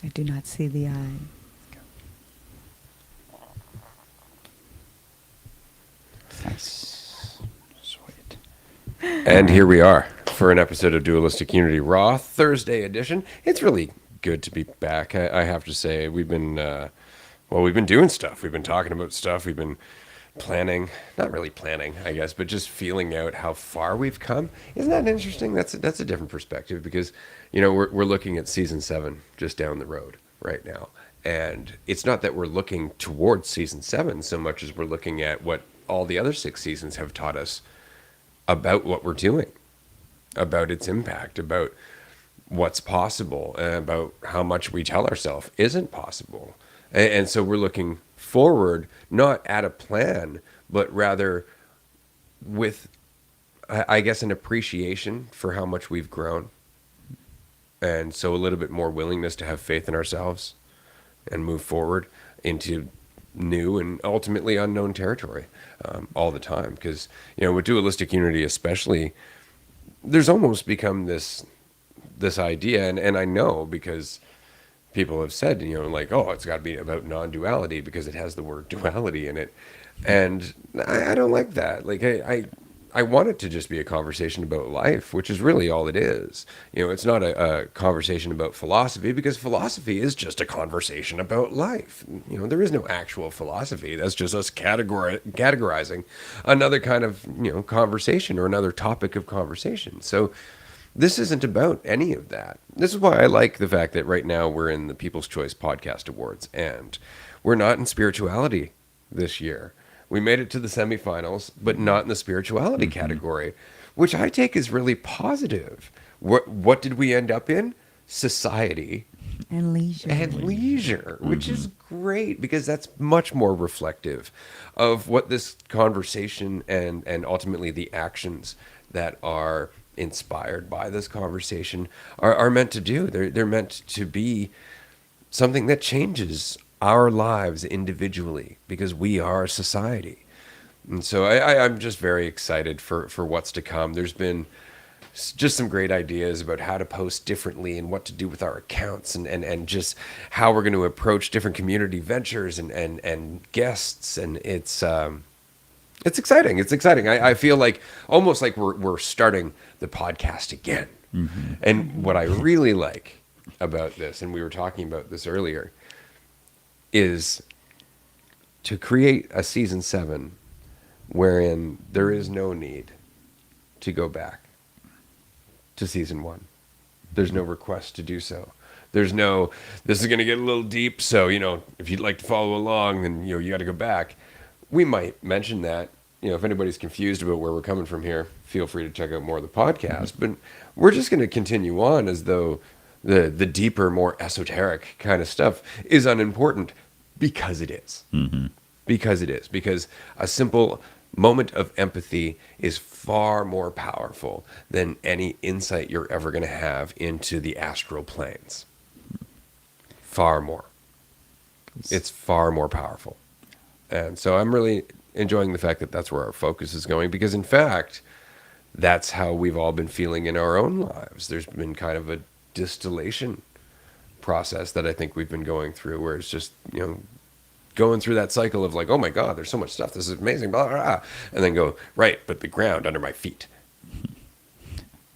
I do not see the eye. Nice. Sweet. And here we are for an episode of Dualistic Unity Raw, Thursday edition. It's really good to be back. I have to say, we've been doing stuff. We've been talking about stuff. We've been planning, not really planning, I guess, but just feeling out how far we've come. Isn't that interesting? That's a different perspective because, we're looking at season 7 just down the road right now. And it's not that we're looking towards season 7 so much as we're looking at what all the other 6 seasons have taught us about what we're doing, about its impact, about what's possible, and about how much we tell ourselves isn't possible. And so we're looking forward, not at a plan, but rather with, I guess, an appreciation for how much we've grown. And so a little bit more willingness to have faith in ourselves and move forward into new and ultimately unknown territory all the time. Because, with Dualistic Unity especially, there's almost become this idea, and I know because people have said, like, oh, it's got to be about non-duality because it has the word duality in it. And I don't like that. Like, I want it to just be a conversation about life, which is really all it is. It's not a conversation about philosophy because philosophy is just a conversation about life. There is no actual philosophy. That's just us categorizing another kind of, conversation or another topic of conversation. So this isn't about any of that. This is why I like the fact that right now we're in the People's Choice Podcast Awards, and we're not in spirituality this year. We made it to the semifinals, but not in the spirituality category, which I take as really positive. What did we end up in? Society And leisure. and leisure, which is great because that's much more reflective of what this conversation and ultimately the actions that are inspired by this conversation are meant to do. They're meant to be something that changes our lives individually because we are a society. And so I'm just very excited for what's to come. There's been just some great ideas about how to post differently and what to do with our accounts and just how we're going to approach different community ventures and guests. And it's exciting. It's exciting. I feel like almost like we're starting the podcast again. And what I really like about this, and we were talking about this earlier, is to create a season 7 wherein there is no need to go back to season 1. There's no request to do so. There's no, this is going to get a little deep, so, if you'd like to follow along, then, you got to go back. We might mention that, if anybody's confused about where we're coming from here, feel free to check out more of the podcast. But we're just going to continue on as though the deeper, more esoteric kind of stuff is unimportant because it is. Because it is. Because a simple moment of empathy is far more powerful than any insight you're ever going to have into the astral planes. Far more. It's far more powerful. And so I'm really enjoying the fact that that's where our focus is going because, in fact, that's how we've all been feeling in our own lives. There's been kind of a distillation process that I think we've been going through where it's just, going through that cycle of like, oh my God, there's so much stuff. This is amazing. Blah, blah, blah. And then go, right, but the ground under my feet.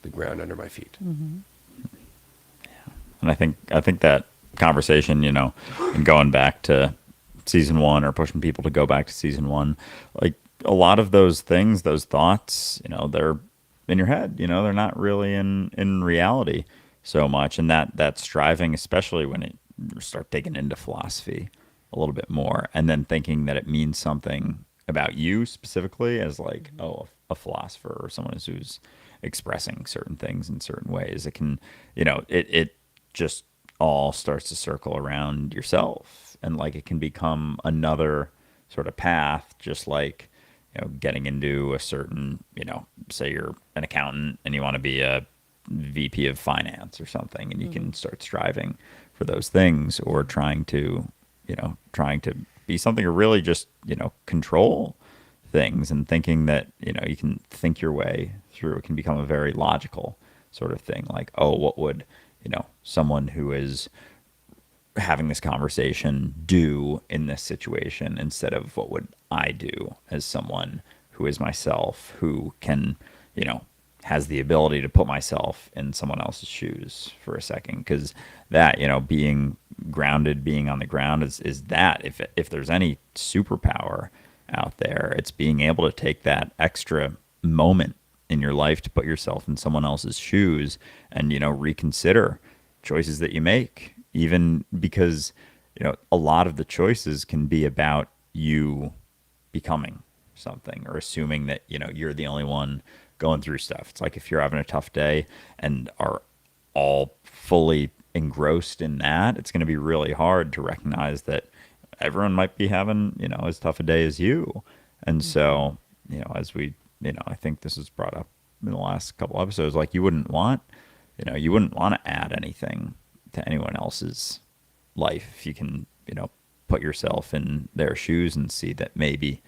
The ground under my feet. Yeah. And I think that conversation, and going back to season 1 or pushing people to go back to season 1, like a lot of those things, those thoughts, they're in your head, they're not really in reality so much. And that striving, especially when you start digging into philosophy a little bit more and then thinking that it means something about you specifically as like, oh, a philosopher or someone who's expressing certain things in certain ways, it can, it just all starts to circle around yourself. And like it can become another sort of path, just like, getting into a certain, say you're an accountant and you want to be a VP of finance or something, and you can start striving for those things or trying to be something or really just, control things and thinking that, you can think your way through. It can become a very logical sort of thing. Like, oh, what would, someone who is having this conversation do in this situation instead of what would I do as someone who is myself, who can, has the ability to put myself in someone else's shoes for a second. Because that, being grounded, being on the ground is that if there's any superpower out there, it's being able to take that extra moment in your life to put yourself in someone else's shoes and, reconsider choices that you make, even because, a lot of the choices can be about you becoming something or assuming that, you're the only one going through stuff. It's like if you're having a tough day and are all fully engrossed in that, it's going to be really hard to recognize that everyone might be having, as tough a day as you. And so, as we, I think this was brought up in the last couple episodes, like you wouldn't want to add anything to anyone else's life if you can, put yourself in their shoes and see that maybe,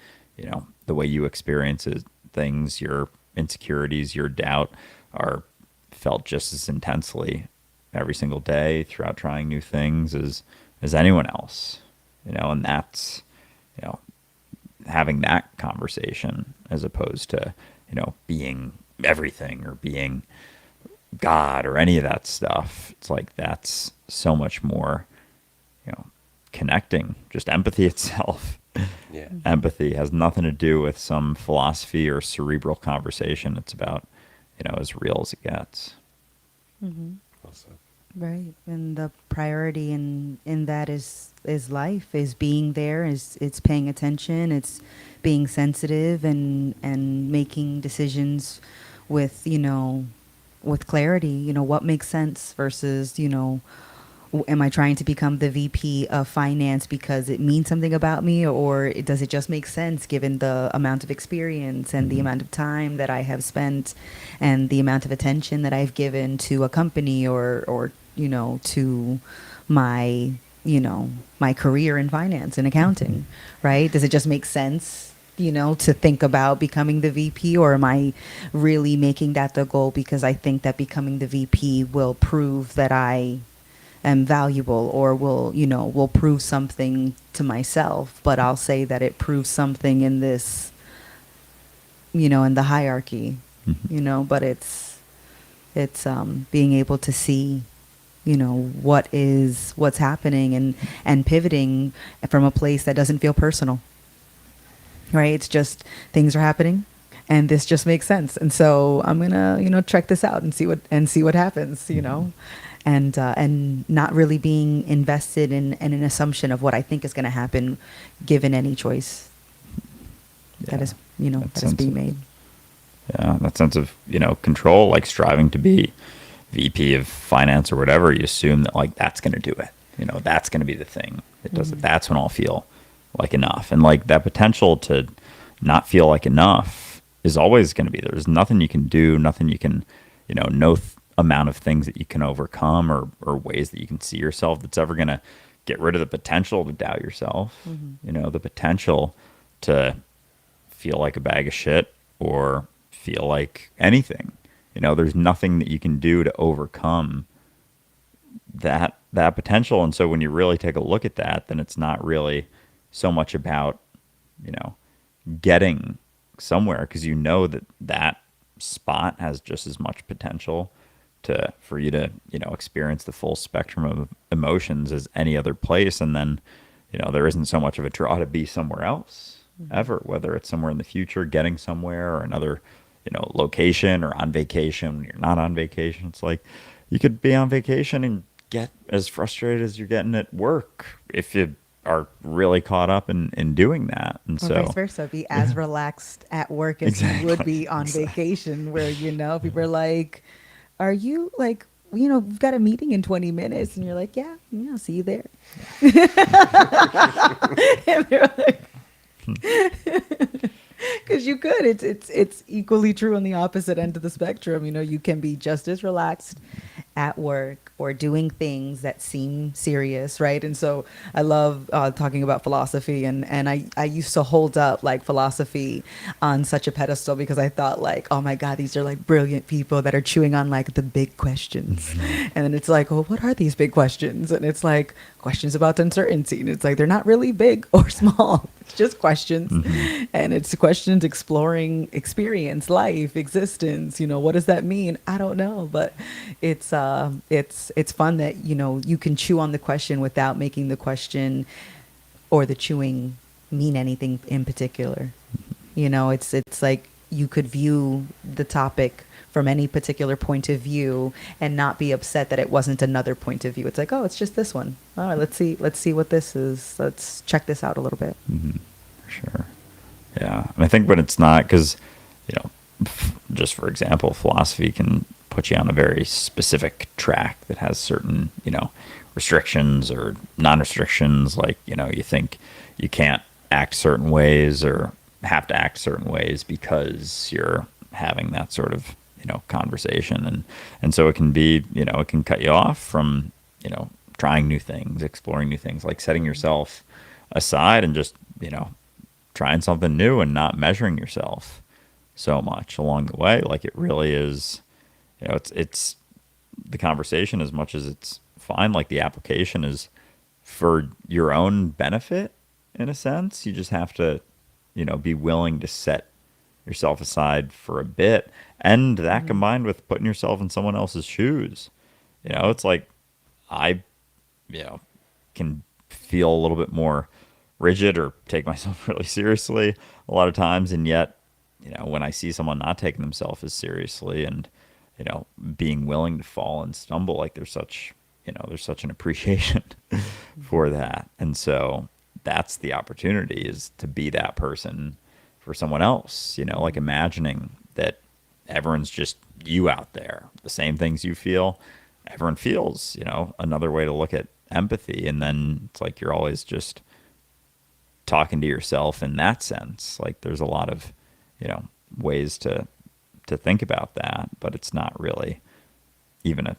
the way you experience things, your insecurities, your doubt are felt just as intensely every single day throughout trying new things as anyone else, and that's, having that conversation as opposed to, being everything or being God or any of that stuff. It's like that's so much more, connecting, just empathy itself. Yeah. Empathy has nothing to do with some philosophy or cerebral conversation. It's about, as real as it gets. Awesome. Right. And the priority in that is life, is being there, it's paying attention, it's being sensitive and making decisions with, with clarity, what makes sense versus, am I trying to become the VP of finance because it means something about me, or does it just make sense given the amount of experience and the amount of time that I have spent and the amount of attention that I've given to a company or to my, my career in finance and accounting, right? Does it just make sense, to think about becoming the VP, or am I really making that the goal because I think that becoming the VP will prove that I am valuable, or will prove something to myself, but I'll say that it proves something in this, in the hierarchy, but it's being able to see, what's happening and pivoting from a place that doesn't feel personal, right? It's just things are happening and this just makes sense. And so I'm going to, check this out and see what happens, and not really being invested in an assumption of what I think is going to happen given any choice that is, that is being made. Yeah, that sense of, control, like striving to be VP of finance or whatever, you assume that like that's going to do it. That's going to be the thing that does it. That's when I'll feel like enough. And like that potential to not feel like enough is always going to be there. There's nothing you can do, nothing you can, no amount of things that you can overcome or ways that you can see yourself that's ever going to get rid of the potential to doubt yourself. The potential to feel like a bag of shit or feel like anything. There's nothing that you can do to overcome that potential. And so when you really take a look at that, then it's not really so much about, getting somewhere, because that spot has just as much potential for you to, experience the full spectrum of emotions as any other place. And then, there isn't so much of a draw to be somewhere else ever, whether it's somewhere in the future, getting somewhere, or another, location, or on vacation when you're not on vacation. It's like you could be on vacation and get as frustrated as you're getting at work if you are really caught up in doing that. And or so vice versa, be as relaxed at work as you would be on vacation, where, people are like, are you like, we've got a meeting in 20 minutes. And you're like, yeah, I'll see you there. And they're like, because you could. It's equally true on the opposite end of the spectrum. You can be just as relaxed at work or doing things that seem serious, right? And so I love talking about philosophy, and I used to hold up like philosophy on such a pedestal because I thought like, oh my God, these are like brilliant people that are chewing on like the big questions. And then it's like, well, what are these big questions? And it's like questions about uncertainty. And it's like, they're not really big or small. It's just questions. And it's questions exploring experience, life, existence. What does that mean? I don't know. But it's fun that, you can chew on the question without making the question or the chewing mean anything in particular. It's like you could view the topic from any particular point of view and not be upset that it wasn't another point of view. It's like, oh, it's just this one. All right, let's see what this is. Let's check this out a little bit. For sure. Yeah. And I think when it's not, because, just for example, philosophy can put you on a very specific track that has certain, restrictions or non-restrictions. Like, you think you can't act certain ways or have to act certain ways because you're having that sort of, conversation. And so it can be, it can cut you off from, trying new things, exploring new things, like setting yourself aside and just, trying something new and not measuring yourself so much along the way. Like it really is, it's the conversation as much as it's fine. Like the application is for your own benefit in a sense. You just have to, be willing to set yourself aside for a bit. And that combined with putting yourself in someone else's shoes, it's like I, can feel a little bit more rigid or take myself really seriously a lot of times. And yet, when I see someone not taking themselves as seriously and, being willing to fall and stumble, like there's such an appreciation for that. And so that's the opportunity, is to be that person for someone else, like imagining that everyone's just you out there, the same things you feel, everyone feels, another way to look at empathy. And then it's like, you're always just talking to yourself in that sense. Like there's a lot of, ways to think about that, but it's not really even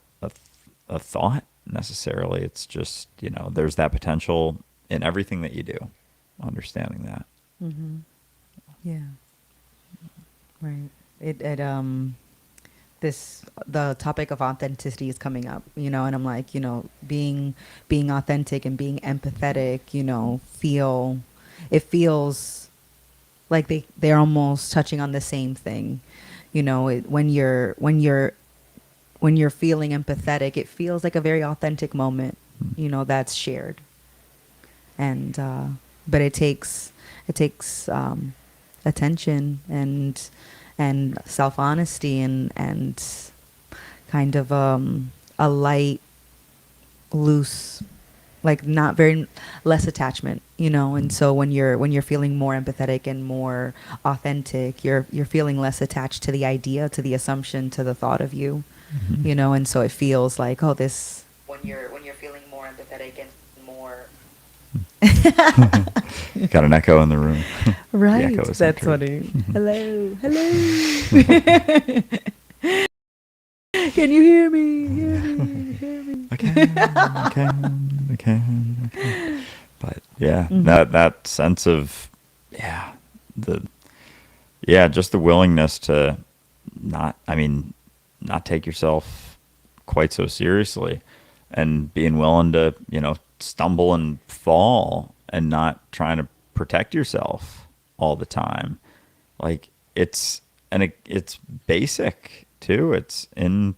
a thought necessarily. It's just, there's that potential in everything that you do, understanding that. Yeah. Right. The topic of authenticity is coming up, and I'm like, being authentic and being empathetic, it feels like they're almost touching on the same thing. When you're feeling empathetic, it feels like a very authentic moment, that's shared. And but it takes attention and self-honesty and kind of a light, loose, like not very less attachment, and so when you're feeling more empathetic and more authentic, you're feeling less attached to the idea, to the assumption, to the thought of you, and so it feels like, oh, this, when you're feeling more empathetic and more Got an echo in the room. right, The echo is that's true. funny. Hello. Can you hear me? Hear me. I can. But yeah, that sense of just the willingness to not take yourself quite so seriously, and being willing to, stumble and fall and not trying to protect yourself all the time. Like it's basic too. It's in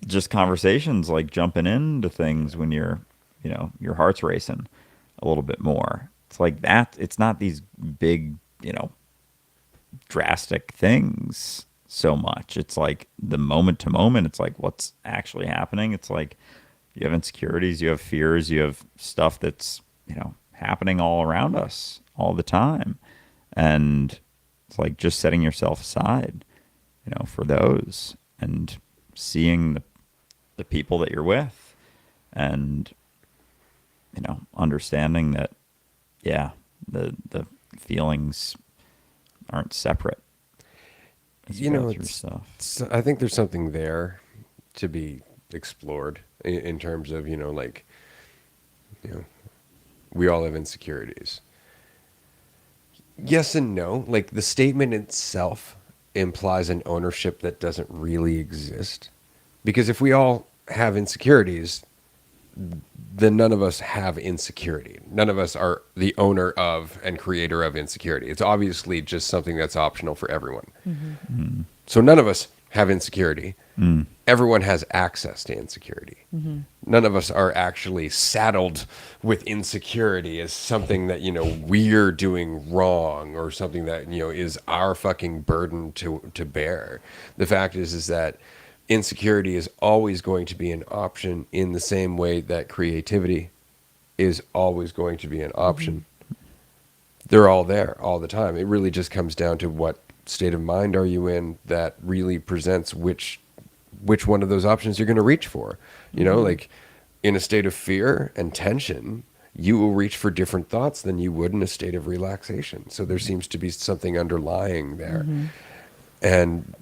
just conversations, like jumping into things when your heart's racing a little bit more. It's like that. It's not these big, drastic things so much. It's like the moment to moment. It's like what's actually happening. It's like you have insecurities, you have fears, you have stuff that's, happening all around us all the time. And it's like just setting yourself aside, for those, and seeing the people that you're with, and, understanding that, the feelings aren't separate. as you go through stuff. I think there's something there to be explored in terms of, we all have insecurities. Yes and no. Like the statement itself implies an ownership that doesn't really exist. Because if we all have insecurities, then none of us have insecurity. None of us are the owner of and creator of insecurity. It's obviously just something that's optional for everyone. So none of us have insecurity. Everyone has access to insecurity. None of us are actually saddled with insecurity as something that, we're doing wrong or something that, is our fucking burden to bear. The fact is that insecurity is always going to be an option in the same way that creativity is always going to be an option. They're all there all the time. It really just comes down to what state of mind are you in that really presents which one of those options you're going to reach for. Like in a state of fear and tension, you will reach for different thoughts than you would in a state of relaxation. So there seems to be something underlying there. And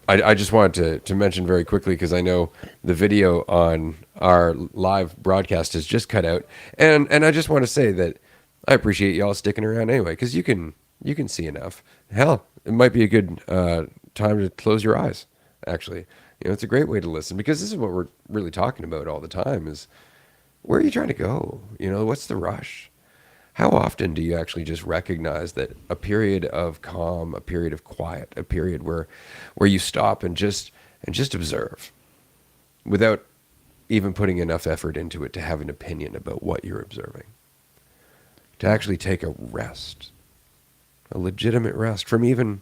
I just wanted to mention very quickly, because I know the video on our live broadcast is just cut out. And I just want to say that I appreciate y'all sticking around anyway, because you can see enough. Hell, it might be a good time to close your eyes, actually. It's a great way to listen, because this is what we're really talking about all the time is, where are you trying to go? What's the rush? How often do you actually just recognize that a period of calm, a period of quiet, a period where you stop and just observe without even putting enough effort into it to have an opinion about what you're observing? To actually take a rest, a legitimate rest from even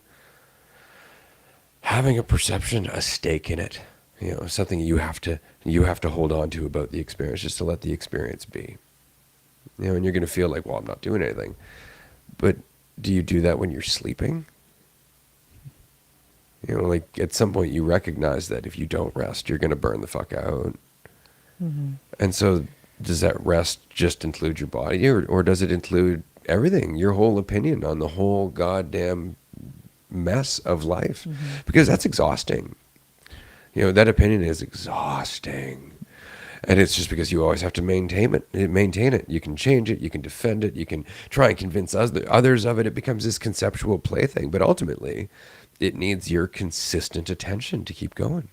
having a perception, a stake in it, something you have to hold on to about the experience, just to let the experience be. And you're going to feel like, well, I'm not doing anything. But do you do that when you're sleeping? Like at some point you recognize that if you don't rest, you're going to burn the fuck out. And so does that rest just include your body, or does it include everything, your whole opinion on the whole goddamn mess of life? Because that's exhausting. That opinion is exhausting. And it's just because you always have to maintain it. You can change it. You can defend it. You can try and convince others of it. It becomes this conceptual plaything. But ultimately, it needs your consistent attention to keep going.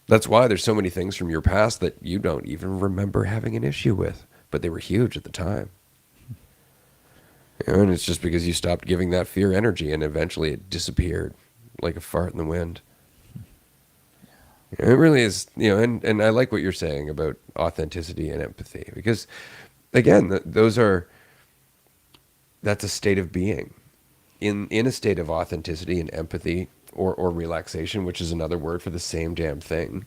That's why there's so many things from your past that you don't even remember having an issue with, but they were huge at the time. And it's just because you stopped giving that fear energy, and eventually it disappeared like a fart in the wind. It really is, and I like what you're saying about authenticity and empathy, because again, that's a state of being. In a state of authenticity and empathy or relaxation, which is another word for the same damn thing,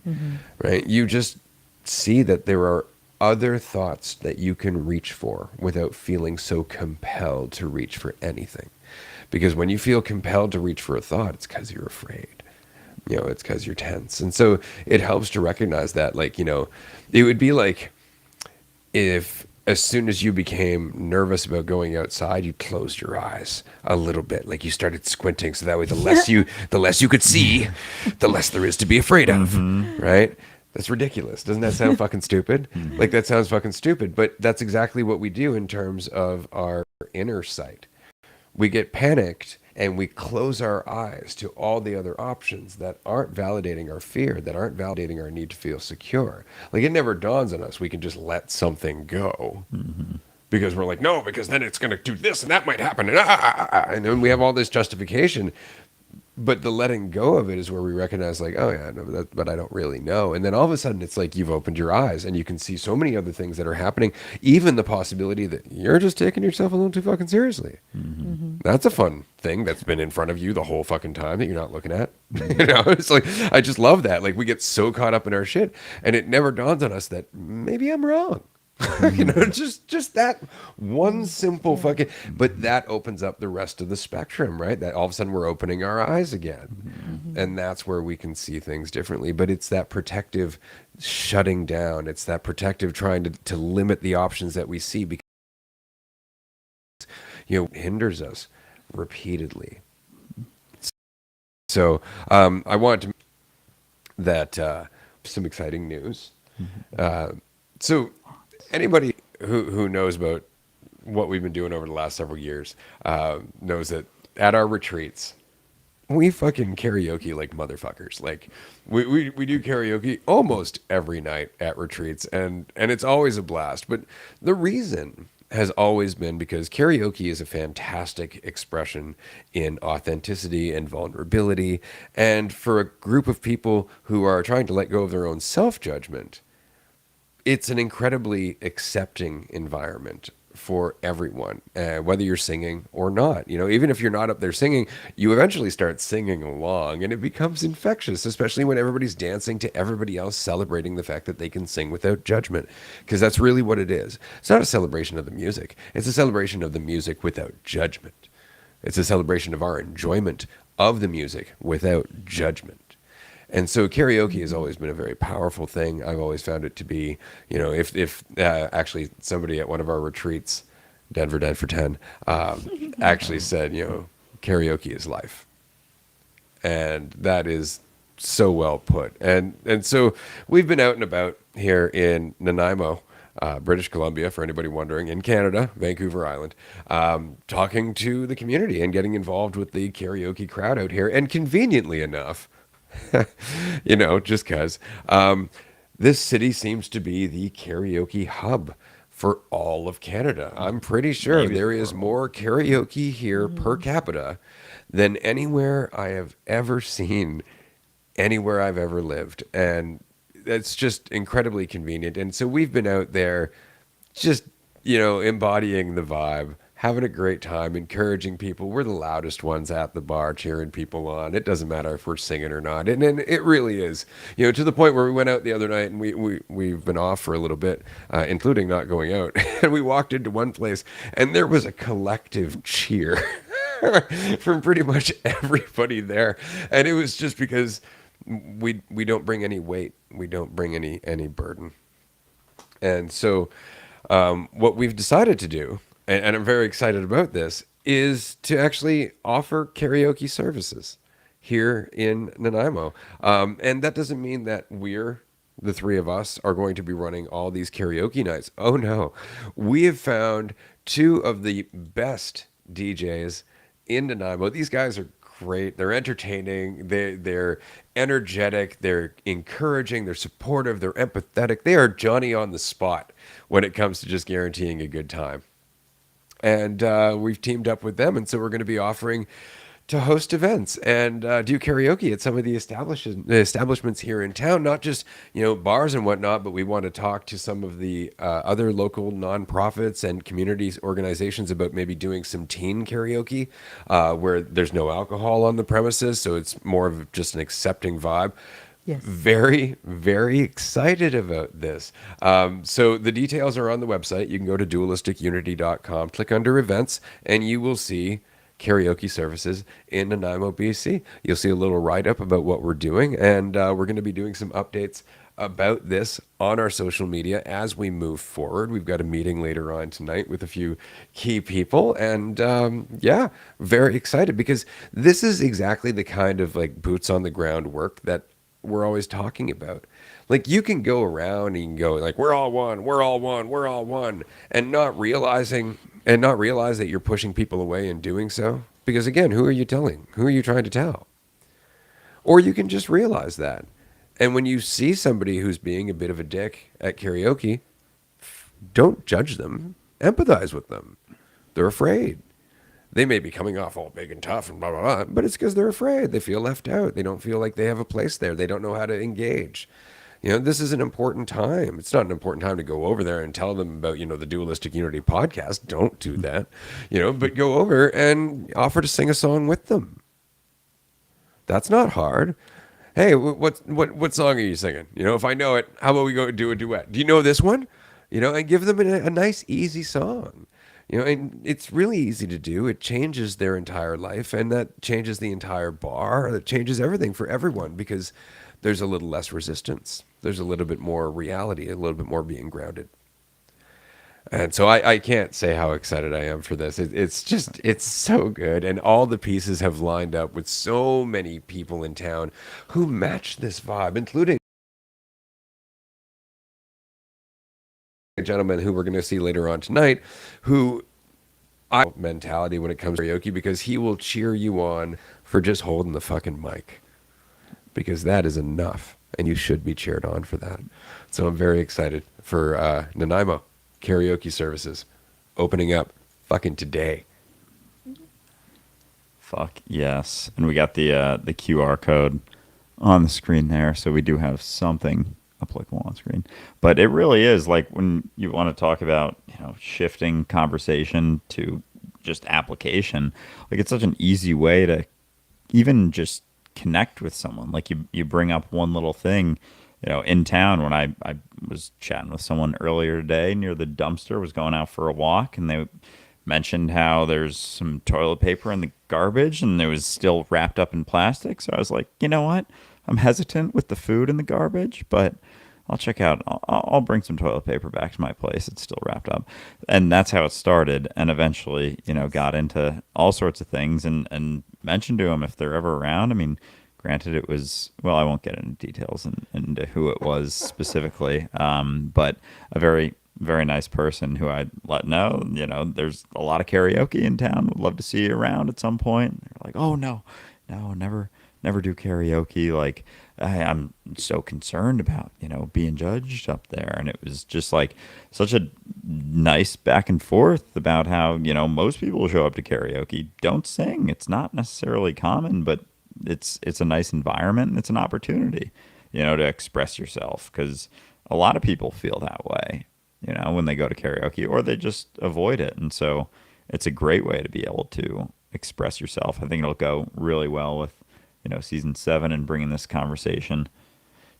right? You just see that there are other thoughts that you can reach for without feeling so compelled to reach for anything. Because when you feel compelled to reach for a thought, it's because you're afraid. It's because you're tense. And so it helps to recognize that, it would be like if as soon as you became nervous about going outside, you closed your eyes a little bit, like you started squinting. So that way, the less you could see, the less there is to be afraid of, right? That's ridiculous. Doesn't that sound fucking stupid? Like that sounds fucking stupid, but that's exactly what we do in terms of our inner sight. We get panicked and we close our eyes to all the other options that aren't validating our fear, that aren't validating our need to feel secure. Like it never dawns on us we can just let something go. Because we're like, no, because then it's going to do this and that might happen. And then we have all this justification. But the letting go of it is where we recognize, like, oh yeah, no, but I don't really know. And then all of a sudden it's like you've opened your eyes and you can see so many other things that are happening. Even the possibility that you're just taking yourself a little too fucking seriously. That's a fun thing that's been in front of you the whole fucking time that you're not looking at. It's like, I just love that. Like we get so caught up in our shit and it never dawns on us that maybe I'm wrong. Just that one simple fucking, but that opens up the rest of the spectrum, right? That all of a sudden we're opening our eyes again. And that's where we can see things differently. But it's that protective shutting down. It's that protective trying to limit the options that we see, because hinders us repeatedly. So I want to that some exciting news. So anybody who knows about what we've been doing over the last several years knows that at our retreats, we fucking karaoke like motherfuckers. Like we do karaoke almost every night at retreats, and it's always a blast. But the reason has always been because karaoke is a fantastic expression in authenticity and vulnerability, and for a group of people who are trying to let go of their own self-judgment, it's an incredibly accepting environment for everyone, whether you're singing or not. You know, even if you're not up there singing, you eventually start singing along, and it becomes infectious, especially when everybody's dancing to everybody else, celebrating the fact that they can sing without judgment, because that's really what it is. It's not a celebration of the music, it's a celebration of the music without judgment. It's a celebration of our enjoyment of the music without judgment. And so karaoke has always been a very powerful thing. I've always found it to be, you know, if actually somebody at one of our retreats, Denver 10 for 10, actually said, you know, karaoke is life. And that is so well put. And so we've been out and about here in Nanaimo, British Columbia, for anybody wondering, in Canada, Vancouver Island, talking to the community and getting involved with the karaoke crowd out here. And conveniently enough, you know, just because this city seems to be the karaoke hub for all of Canada. I'm pretty sure Maybe there the is world. more karaoke here per capita than anywhere I have ever seen, anywhere I've ever lived. And it's just incredibly convenient. And so we've been out there just, you know, embodying the vibe, having a great time, encouraging people. We're the loudest ones at the bar, cheering people on. It doesn't matter if we're singing or not. And it really is, you know, to the point where we went out the other night and we've been off for a little bit, including not going out. And we walked into one place and there was a collective cheer from pretty much everybody there. And it was just because we don't bring any weight. We don't bring any burden. And so what we've decided to do, and I'm very excited about this, is to actually offer karaoke services here in Nanaimo. And that doesn't mean that the three of us, are going to be running all these karaoke nights. Oh no. We have found two of the best DJs in Nanaimo. These guys are great. They're entertaining. They're energetic. They're encouraging. They're supportive. They're empathetic. They are Johnny on the spot when it comes to just guaranteeing a good time. And we've teamed up with them, and so we're going to be offering to host events and do karaoke at some of the establishments here in town. Not just, you know, bars and whatnot, but we want to talk to some of the other local nonprofits and communities organizations about maybe doing some teen karaoke where there's no alcohol on the premises, so it's more of just an accepting vibe. Yes. Very, very excited about this. So the details are on the website. You can go to dualisticunity.com, click under events, and you will see karaoke services in Nanaimo, BC. You'll see a little write-up about what we're doing, and we're going to be doing some updates about this on our social media as we move forward. We've got a meeting later on tonight with a few key people, and yeah, very excited because this is exactly the kind of like boots on the ground work that we're always talking about. Like, you can go around and you can go like, we're all one, we're all one, we're all one, and not realize that you're pushing people away in doing so. Because again, who are you telling? Who are you trying to tell? Or you can just realize that. And when you see somebody who's being a bit of a dick at karaoke, don't judge them. Empathize with them. They're afraid. They may be coming off all big and tough and blah, blah, blah, but it's because they're afraid. They feel left out. They don't feel like they have a place there. They don't know how to engage. You know, this is an important time. It's not an important time to go over there and tell them about, you know, the Dualistic Unity podcast. Don't do that, you know, but go over and offer to sing a song with them. That's not hard. Hey, what song are you singing? You know, if I know it, how about we go do a duet? Do you know this one? You know, and give them a nice, easy song. You know, and it's really easy to do. It changes their entire life, and that changes the entire bar. That changes everything for everyone because there's a little less resistance. There's a little bit more reality, a little bit more being grounded. And so I can't say how excited I am for this. It's so good. And all the pieces have lined up with so many people in town who match this vibe, including a gentleman who we're going to see later on tonight, who I mentality when it comes to karaoke, because he will cheer you on for just holding the fucking mic, because that is enough, and you should be cheered on for that. So I'm very excited for Nanaimo karaoke services opening up fucking today. Fuck yes. And we got the QR code on the screen there, so we do have something applicable on screen. But it really is like when you want to talk about, shifting conversation to just application, like it's such an easy way to even just connect with someone. Like you bring up one little thing, in town when I was chatting with someone earlier today near the dumpster, was going out for a walk, and they mentioned how there's some toilet paper in the garbage and it was still wrapped up in plastic. So I was like, you know what? I'm hesitant with the food in the garbage, but I'll check out. I'll bring some toilet paper back to my place. It's still wrapped up. And that's how it started. And eventually, got into all sorts of things and mentioned to them if they're ever around. I mean, granted, it was, well, I won't get into details and into who it was specifically, but a very, very nice person who I'd let know, there's a lot of karaoke in town. Would love to see you around at some point. They're like, oh, no, never do karaoke. Like, I'm so concerned about, being judged up there. And it was just like such a nice back and forth about how, most people who show up to karaoke don't sing. It's not necessarily common, but it's a nice environment and it's an opportunity, to express yourself, because a lot of people feel that way, when they go to karaoke, or they just avoid it. And so it's a great way to be able to express yourself. I think it'll go really well with, season 7 and bringing this conversation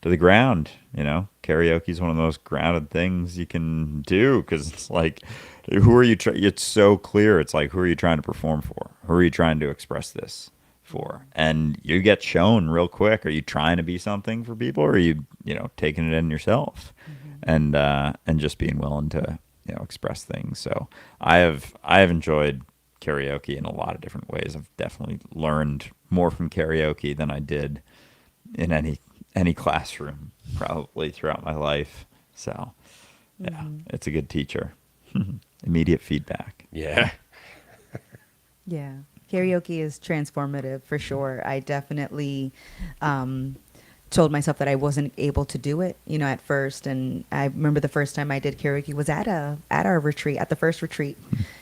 to the ground. Karaoke is one of the most grounded things you can do, because it's like, who are you? It's so clear. It's like, who are you trying to perform for? Who are you trying to express this for? And you get shown real quick. Are you trying to be something for people, or are you, taking it in yourself? And just being willing to, express things. So I have enjoyed karaoke in a lot of different ways. I've definitely learned more from karaoke than I did in any classroom probably throughout my life. So yeah, it's a good teacher. Immediate feedback. Yeah. Yeah. Karaoke is transformative for sure. I definitely told myself that I wasn't able to do it, at first. And I remember the first time I did karaoke was at our retreat, at the first retreat.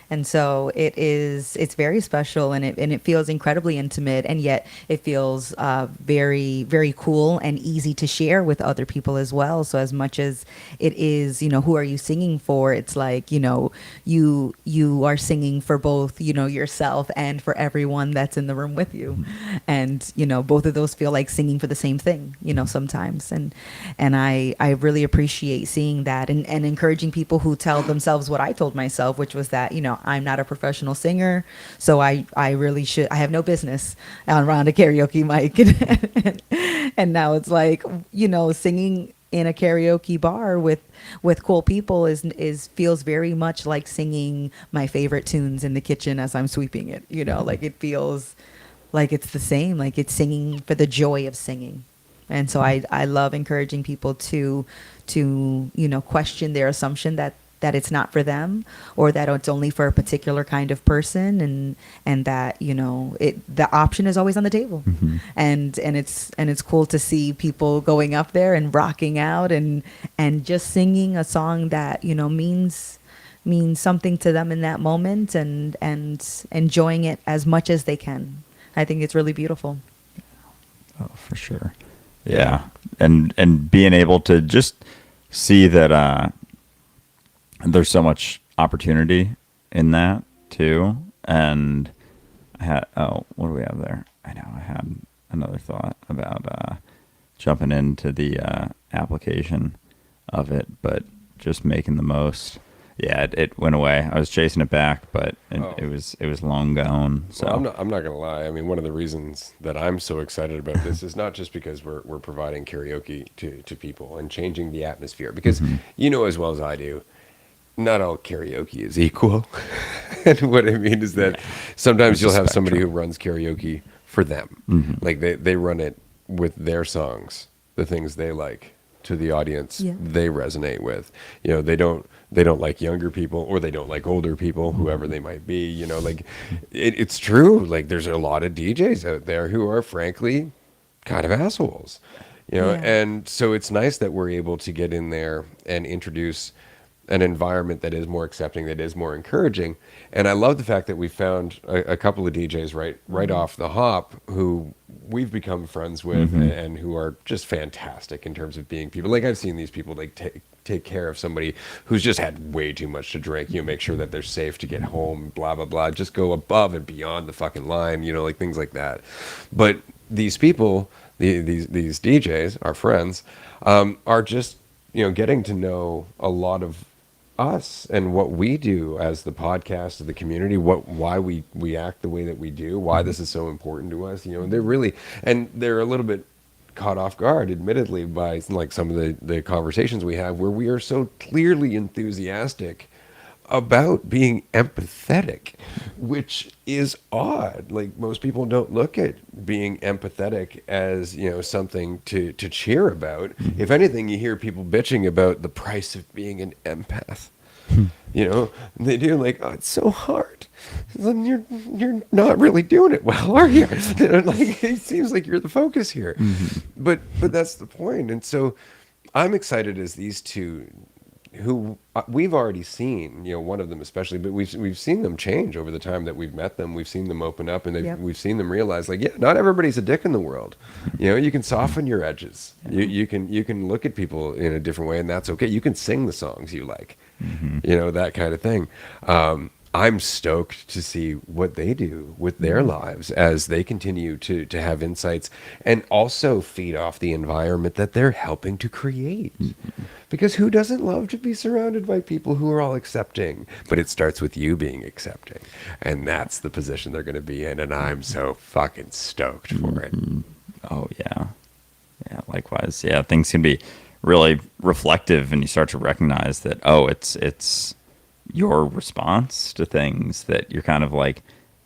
And so it's very special, and it feels incredibly intimate, and yet it feels very, very cool and easy to share with other people as well. So as much as it is, who are you singing for? It's like, you are singing for both, yourself and for everyone that's in the room with you. And, both of those feel like singing for the same thing, sometimes. And I really appreciate seeing that and encouraging people who tell themselves what I told myself, which was that, I'm not a professional singer, so I really should. I have no business around a karaoke mic. And now it's like, singing in a karaoke bar with cool people is feels very much like singing my favorite tunes in the kitchen as I'm sweeping it. Like it feels like it's the same. Like it's singing for the joy of singing. And so I love encouraging people to question their assumption that it's not for them, or that it's only for a particular kind of person, and that the option is always on the table. And it's cool to see people going up there and rocking out and just singing a song that means something to them in that moment, and enjoying it as much as they can. I think it's really beautiful. Oh, for sure. Yeah. And being able to just see that there's so much opportunity in that too. And what do we have there? I know I had another thought about jumping into the application of it, but just making the most. Yeah, it went away. I was chasing it back, but it was long gone. So well, I'm not gonna lie. I mean, one of the reasons that I'm so excited about this is not just because we're providing karaoke to people and changing the atmosphere, because as well as I do, not all karaoke is equal. And what I mean is that sometimes you'll have somebody who runs karaoke for them. Like they run it with their songs, the things they like. to the audience Yeah. they resonate with. You know, they don't like younger people, or they don't like older people, whoever they might be. You know, like it's true. Like there's a lot of DJs out there who are frankly kind of assholes. You know, Yeah. and so it's nice that we're able to get in there and introduce an environment that is more accepting, that is more encouraging. And I love the fact that we found a couple of DJs right off the hop who we've become friends with, and who are just fantastic in terms of being people. Like I've seen these people like take care of somebody who's just had way too much to drink, you know, make sure that they're safe to get home, blah blah blah, just go above and beyond the fucking line, you know, like things like that. But these people, these DJs, our friends, are just, you know, getting to know a lot of us and what we do as the podcast of the community, why we act the way that we do, why this is so important to us. You know, they're a little bit caught off guard, admittedly, by like some of the conversations we have where we are so clearly enthusiastic about being empathetic, which is odd. Like most people don't look at being empathetic as, you know, something to cheer about. If anything, you hear people bitching about the price of being an empath. You know, they do, like, oh, it's so hard. Then you're not really doing it well, are you? You know, like it seems like you're the focus here, but that's the point. And so, I'm excited as these two, who we've already seen, you know, one of them especially, but we've seen them change over the time that we've met them. We've seen them open up, and Yep. we've seen them realize, like, yeah, not everybody's a dick in the world. You know, you can soften your edges. You can look at people in a different way, and that's okay. You can sing the songs you like, you know, that kind of thing. I'm stoked to see what they do with their lives as they continue to have insights and also feed off the environment that they're helping to create. Because who doesn't love to be surrounded by people who are all accepting? But it starts with you being accepting. And that's the position they're going to be in. And I'm so fucking stoked for it. Oh yeah, yeah. Likewise, yeah. Things can be really reflective, and you start to recognize that it's your response to things that you're kind of like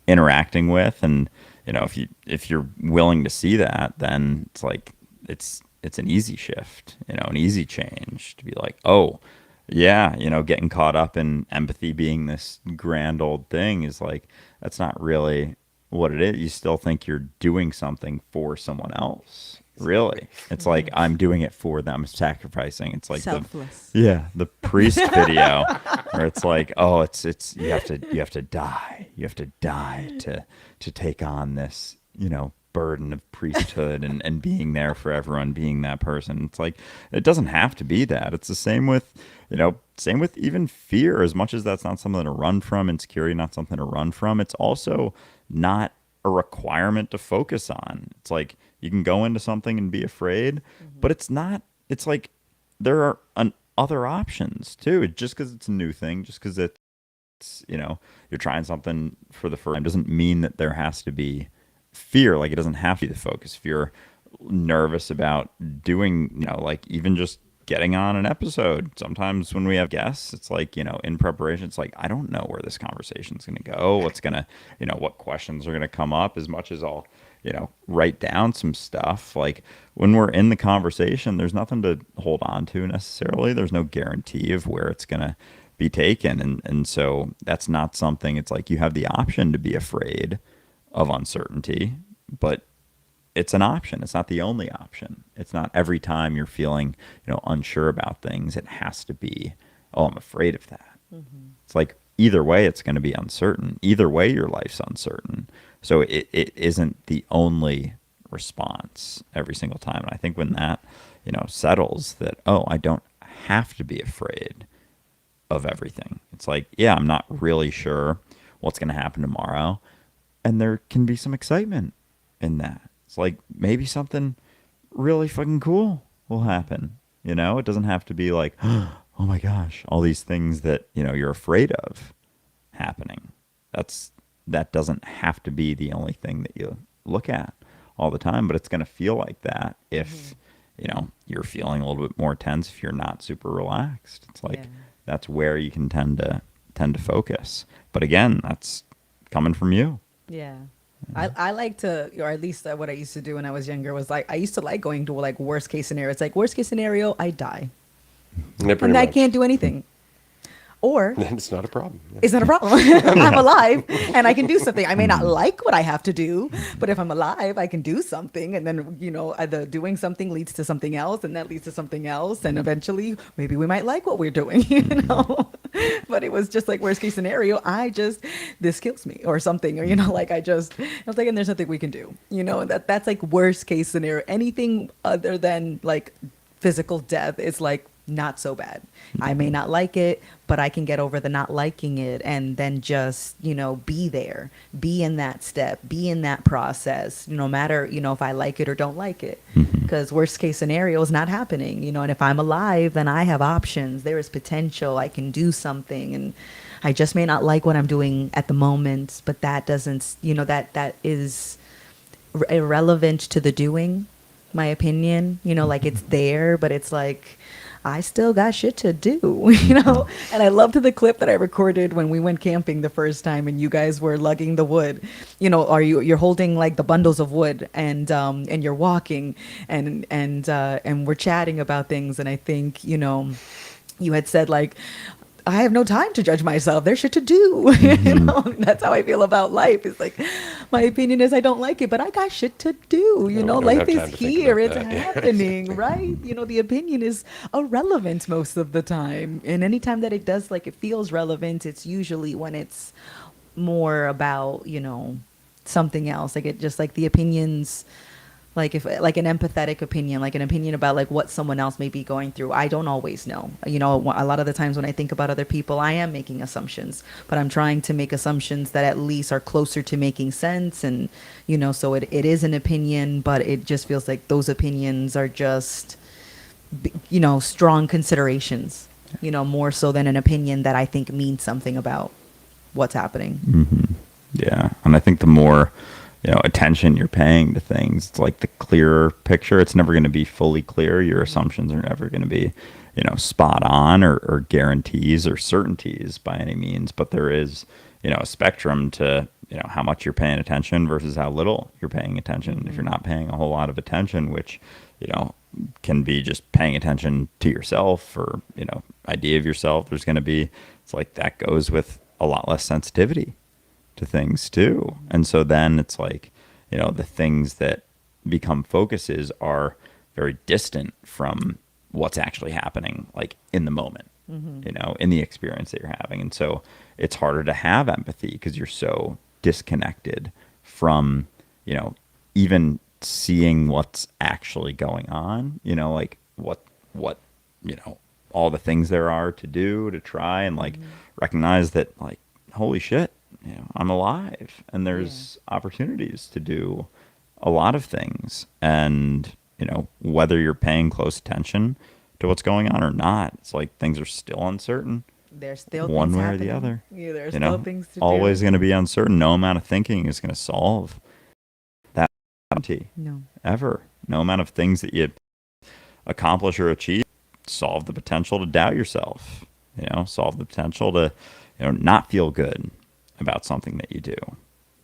interacting with, and you know, if you're willing to see that, then it's like it's an easy shift, you know, an easy change to be like, oh yeah, you know, getting caught up in empathy being this grand old thing is like, that's not really what it is. You still think you're doing something for someone else. Really, it's like I'm doing it for them, sacrificing. It's like Selfless. the priest video where it's like, oh, it's you have to die, you have to die to take on this, you know, burden of priesthood and being there for everyone, being that person. It's like, it doesn't have to be that. It's the same with, you know, same with even fear. As much as that's not something to run from, insecurity not something to run from, it's also not a requirement to focus on. It's like you can go into something and be afraid, but it's not. It's like there are other options too. Just because it's a new thing, just because it's, you know, you're trying something for the first time, doesn't mean that there has to be fear. Like it doesn't have to be the focus. If you're nervous about doing, you know, like even just getting on an episode, sometimes when we have guests, it's like, you know, in preparation, it's like, I don't know where this conversation is going to go, what's going to, you know, what questions are going to come up. As much as I'll, you know, write down some stuff, like when we're in the conversation, there's nothing to hold on to necessarily. There's no guarantee of where it's going to be taken. And so that's not something, it's like you have the option to be afraid of uncertainty, but it's an option. It's not the only option. It's not every time you're feeling, you know, unsure about things, it has to be, oh, I'm afraid of that. It's like either way, it's going to be uncertain. Either way, your life's uncertain. So it isn't the only response every single time. And I think when that, you know, settles that, oh, I don't have to be afraid of everything. It's like, yeah, I'm not really sure what's going to happen tomorrow. And there can be some excitement in that. It's like maybe something really fucking cool will happen. You know, it doesn't have to be like, oh my gosh, all these things that, you know, you're afraid of happening. That doesn't have to be the only thing that you look at all the time, but it's going to feel like that if, you know, you're feeling a little bit more tense, if you're not super relaxed. It's like, that's where you can tend to focus. But again, that's coming from you. Yeah. I like to, or at least what I used to do when I was younger was like, I used to like going to like worst case scenario. It's like worst case scenario, I die. Yeah, pretty And I much. can't do anything. Or Then it's not a problem. Yeah. it's not a problem. I'm alive and I can do something. I may not like what I have to do, but if I'm alive, I can do something. And then, either doing something leads to something else and that leads to something else. And eventually, maybe we might like what we're doing, But it was just like worst case scenario. This kills me or something. Or, I was like, and there's nothing we can do, and that's like worst case scenario. Anything other than like physical death is like not so bad. I may not like it, but I can get over the not liking it and then just, be there, be in that step, be in that process, no matter, if I like it or don't like it. Because worst case scenario is not happening, and if I'm alive, then I have options. There is potential. I can do something. And I just may not like what I'm doing at the moment, but that doesn't, that is irrelevant to the doing, my opinion. Like it's there, but it's like I still got shit to do, And I loved the clip that I recorded when we went camping the first time, and you guys were lugging the wood, or you're holding like the bundles of wood, and you're walking, and we're chatting about things, and I think you had said like, I have no time to judge myself. There's shit to do. That's how I feel about life. It's like, my opinion is I don't like it, but I got shit to do. We don't Life have is time to think here. about It's that. Yeah. happening, right? The opinion is irrelevant most of the time. And anytime that it does, like, it feels relevant, it's usually when it's more about, something else. Like, it just like the opinions, like if like an empathetic opinion, like an opinion about like what someone else may be going through, I don't always know. A lot of the times when I think about other people, I am making assumptions, but I'm trying to make assumptions that at least are closer to making sense. And so it is an opinion, but it just feels like those opinions are just strong considerations, more so than an opinion that I think means something about what's happening. Yeah, and I think the more attention you're paying to things, it's like the clearer picture. It's never going to be fully clear. Your assumptions are never going to be spot on or guarantees or certainties by any means, but there is a spectrum to how much you're paying attention versus how little you're paying attention. If you're not paying a whole lot of attention, which can be just paying attention to yourself or idea of yourself, there's going to be, it's like that goes with a lot less sensitivity to things too. And so then it's like, the things that become focuses are very distant from what's actually happening, like in the moment, in the experience that you're having. And so it's harder to have empathy because you're so disconnected from, even seeing what's actually going on, like what, all the things there are to do, to try and like recognize that like, holy shit, I'm alive and there's opportunities to do a lot of things. And, whether you're paying close attention to what's going on or not, it's like things are still uncertain. There's still one things way happening. or the other. Yeah, there's still things to always do. going to be uncertain. No amount of thinking is going to solve that No. ever. No amount of things that you accomplish or achieve solve the potential to doubt yourself. Solve the potential to not feel good about something that you do.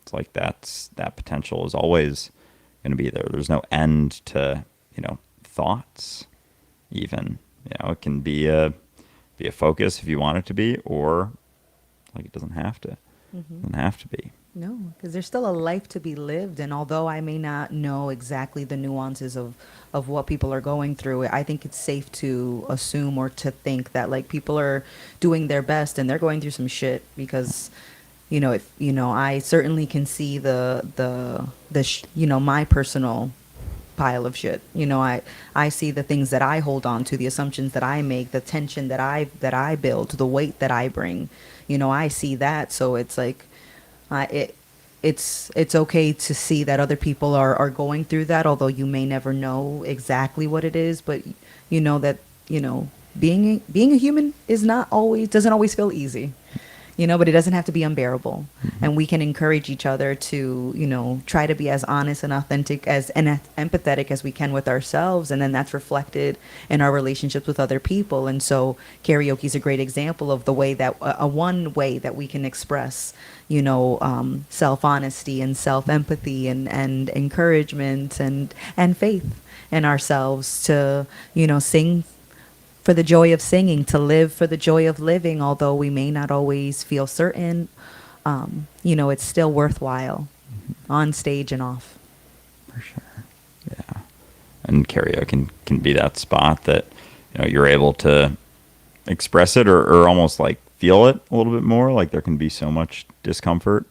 It's like that potential is always going to be there. There's no end to thoughts. Even it can be a focus if you want it to be, or like it doesn't have to. It doesn't have to be. No, because there's still a life to be lived. And although I may not know exactly the nuances of what people are going through, I think it's safe to assume or to think that like people are doing their best and they're going through some shit because, if, I certainly can see my personal pile of shit. I see the things that I hold on to, the assumptions that I make, the tension that I build, the weight that I bring. I see that. So it's like, it's okay to see that other people are going through that, although you may never know exactly what it is, but that being a human is not always doesn't always feel easy. but it doesn't have to be unbearable. And we can encourage each other to, try to be as honest and authentic and empathetic as we can with ourselves. And then that's reflected in our relationships with other people. And so karaoke is a great example of the way that, one way that we can express, self-honesty and self-empathy and encouragement and faith in ourselves to, sing for the joy of singing, to live for the joy of living, although we may not always feel certain, it's still worthwhile on stage and off. For sure. Yeah. And karaoke can be that spot that, you're able to express it or almost like feel it a little bit more. Like there can be so much discomfort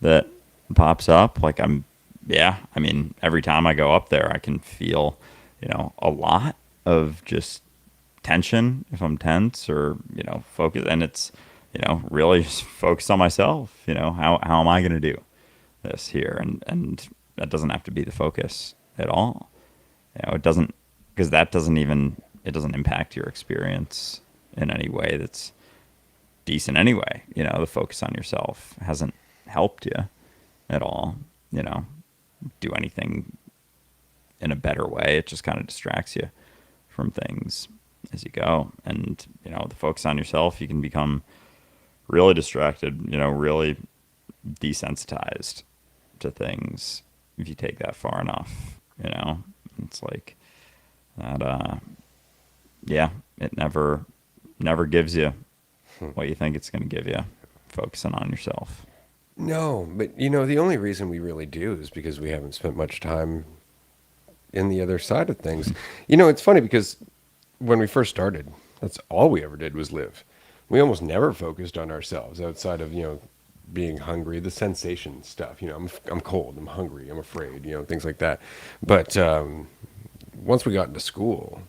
that pops up. Like every time I go up there, I can feel, a lot of just tension if I'm tense or, focus. And it's, really just focus on myself. How am I going to do this here? And that doesn't have to be the focus at all. It doesn't, because it doesn't impact your experience in any way that's decent anyway. The focus on yourself hasn't helped you at all, do anything in a better way. It just kind of distracts you from things as you go. And, the focus on yourself, you can become really distracted, really desensitized to things if you take that far enough, It's like that, it never gives you what you think it's going to give you, focusing on yourself. No, but the only reason we really do is because we haven't spent much time in the other side of things. It's funny because when we first started, that's all we ever did was live. We almost never focused on ourselves outside of, being hungry, the sensation stuff. I'm cold, I'm hungry, I'm afraid, things like that. But once we got into school,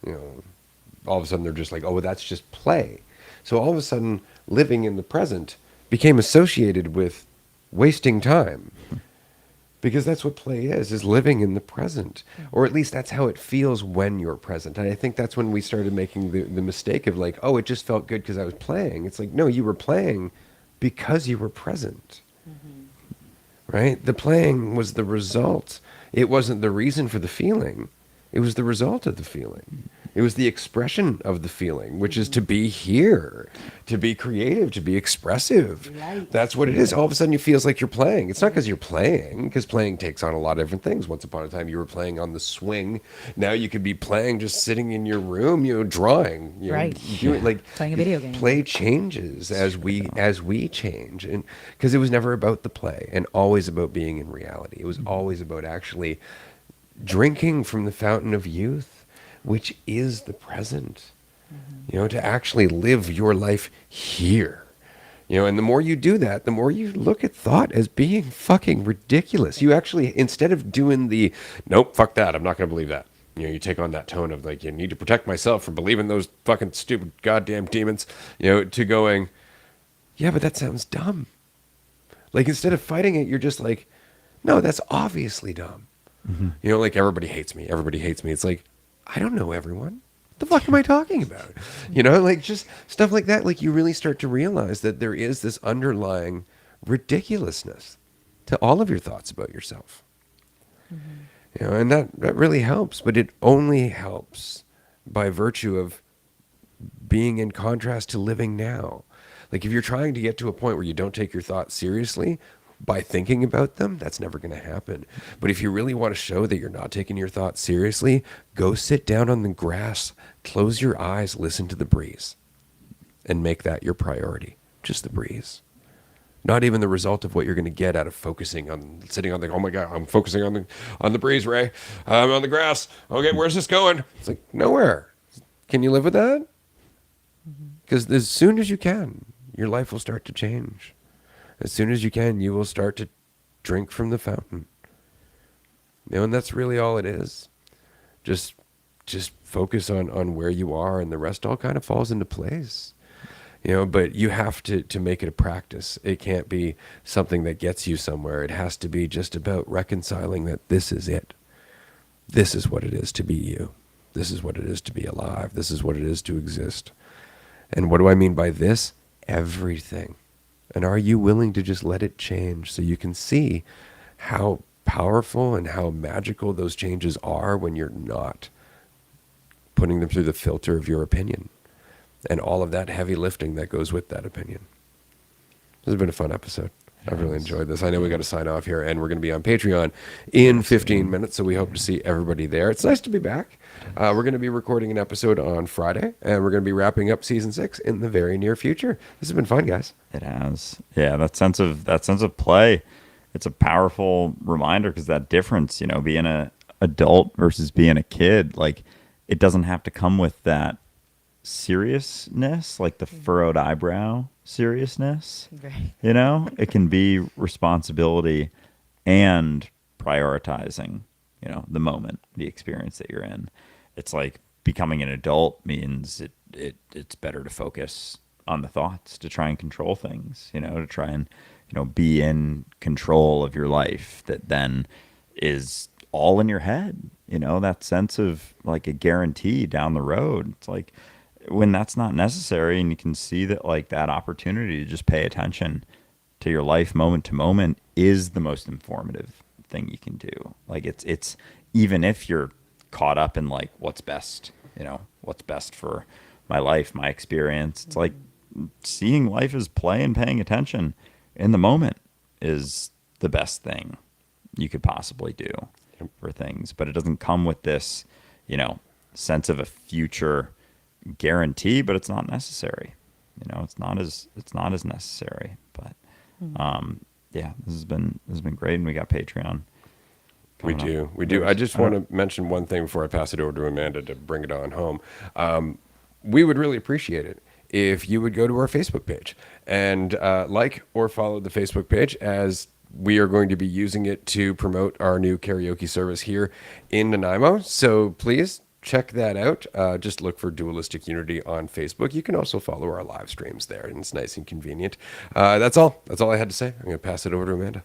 all of a sudden they're just like, oh, that's just play. So all of a sudden, living in the present became associated with wasting time. Because that's what play is living in the present. Or at least that's how it feels when you're present. And I think that's when we started making the mistake of like, oh, it just felt good because I was playing. It's like, no, you were playing because you were present. Right? The playing was the result. It wasn't the reason for the feeling. It was the result of the feeling. It was the expression of the feeling, which is to be here, to be creative, to be expressive. Right. That's what it is. All of a sudden, it feels like you're playing. It's not because you're playing, because playing takes on a lot of different things. Once upon a time, you were playing on the swing. Now you could be playing just sitting in your room, drawing. Right. Playing a video game. Play changes as we change, and because it was never about the play and always about being in reality. It was always about actually drinking from the fountain of youth, which is the present, to actually live your life here. And the more you do that, the more you look at thought as being fucking ridiculous. You actually, instead of doing the, nope, fuck that, I'm not going to believe that. You take on that tone of like, you need to protect myself from believing those fucking stupid goddamn demons, to going, yeah, but that sounds dumb. Like instead of fighting it, you're just like, no, that's obviously dumb. Like everybody hates me. Everybody hates me. It's like, I don't know everyone. What the fuck am I talking about? Like just stuff like that. Like you really start to realize that there is this underlying ridiculousness to all of your thoughts about yourself. And that really helps, but it only helps by virtue of being in contrast to living now. Like if you're trying to get to a point where you don't take your thoughts seriously, by thinking about them, that's never going to happen. But if you really want to show that you're not taking your thoughts seriously, go sit down on the grass, close your eyes, listen to the breeze, and make that your priority. Just the breeze. Not even the result of what you're going to get out of focusing on sitting on the, oh my God, I'm focusing on the breeze, Ray. I'm on the grass. Okay, where's this going? It's like, nowhere. Can you live with that? Because as soon as you can, your life will start to change. As soon as you can, you will start to drink from the fountain. And that's really all it is. Just focus on where you are, and the rest all kind of falls into place. But you have to make it a practice. It can't be something that gets you somewhere. It has to be just about reconciling that this is it. This is what it is to be you. This is what it is to be alive. This is what it is to exist. And what do I mean by this? everything? And are you willing to just let it change so you can see how powerful and how magical those changes are when you're not putting them through the filter of your opinion and all of that heavy lifting that goes with that opinion? This has been a fun episode. I've really enjoyed this. I know we got to sign off here, and we're going to be on Patreon in 15 minutes, so we hope to see everybody there. It's nice to be back. We're going to be recording an episode on Friday, and we're going to be wrapping up season 6 in the very near future. This has been fun, guys. It has. Yeah, that sense of play. It's a powerful reminder because that difference, being a adult versus being a kid, like it doesn't have to come with that seriousness, like the furrowed eyebrow seriousness. Right. It can be responsibility and prioritizing, the moment, the experience that you're in. It's like becoming an adult means it's better to focus on the thoughts, to try and control things, to try and, be in control of your life that then is all in your head, that sense of like a guarantee down the road. It's like when that's not necessary and you can see that like that opportunity to just pay attention to your life moment to moment is the most informative thing you can do. Like it's even if you're caught up in like what's best for my life, my experience, it's like seeing life as play and paying attention in the moment is the best thing you could possibly do for things. But it doesn't come with this, sense of a future guarantee, but it's not necessary. It's not as necessary. But yeah, this has been great, and we got Patreon. We do. I just want to mention one thing before I pass it over to Amanda to bring it on home. We would really appreciate it if you would go to our Facebook page and like or follow the Facebook page, as we are going to be using it to promote our new karaoke service here in Nanaimo. So please check that out. Just look for Dualistic Unity on Facebook. You can also follow our live streams there, and it's nice and convenient. That's all I had to say. I'm going to pass it over to Amanda.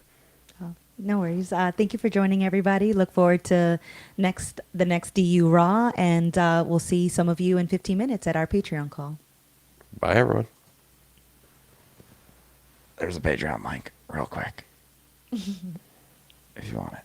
No worries. Thank you for joining, everybody. Look forward to the next DU Raw, and we'll see some of you in 15 minutes at our Patreon call. Bye, everyone. There's a Patreon link real quick if you want it.